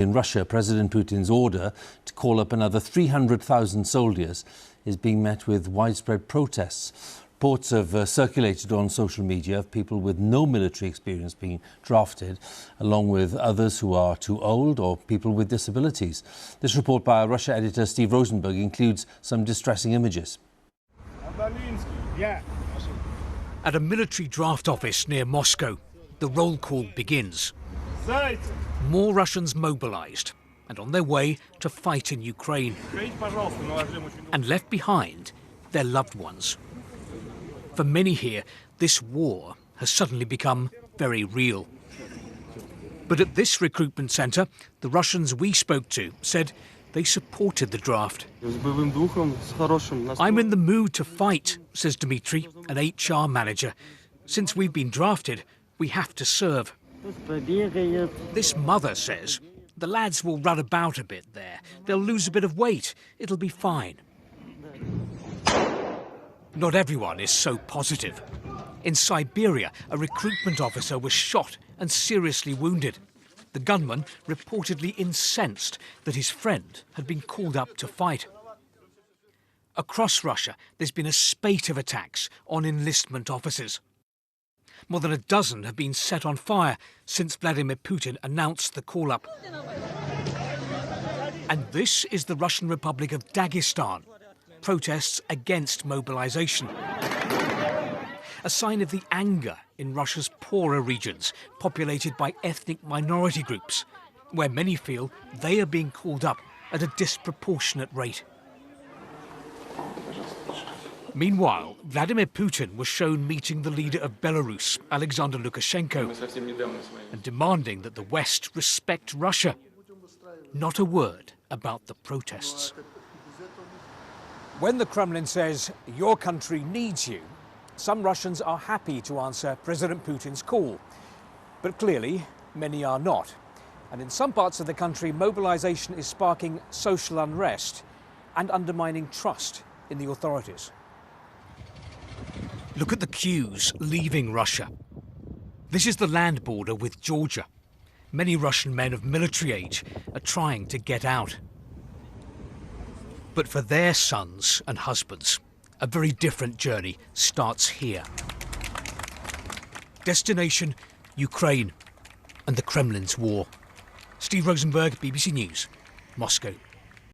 In Russia, President Putin's order to call up another 300,000 soldiers is being met with widespread protests. Reports have circulated on social media of people with no military experience being drafted, along with others who are too old or people with disabilities. This report by our Russia editor Steve Rosenberg includes some distressing images. At a military draft office near Moscow, the roll call begins. More Russians mobilised and on their way to fight in Ukraine. And left behind their loved ones. For many here, this war has suddenly become very real. But at this recruitment centre, the Russians we spoke to said they supported the draft. I'm in the mood to fight, says Dmitry, an HR manager. Since we've been drafted, we have to serve. This mother says the lads will run about a bit there. They'll lose a bit of weight. It'll be fine. Not everyone is so positive. In Siberia, a recruitment officer was shot and seriously wounded. The gunman reportedly incensed that his friend had been called up to fight. Across Russia, there's been a spate of attacks on enlistment officers. More than a dozen have been set on fire since Vladimir Putin announced the call-up. And this is the Russian Republic of Dagestan. Protests against mobilisation. A sign of the anger in Russia's poorer regions, populated by ethnic minority groups, where many feel they are being called up at a disproportionate rate. Meanwhile, Vladimir Putin was shown meeting the leader of Belarus, Alexander Lukashenko, and demanding that the West respect Russia. Not a word about the protests. When the Kremlin says, your country needs you, some Russians are happy to answer President Putin's call. But clearly, many are not. And in some parts of the country, mobilisation is sparking social unrest and undermining trust in the authorities. Look at the queues leaving Russia. This is the land border with Georgia. Many Russian men of military age are trying to get out. But for their sons and husbands, a very different journey starts here. Destination, Ukraine and the Kremlin's war. Steve Rosenberg, BBC News, Moscow.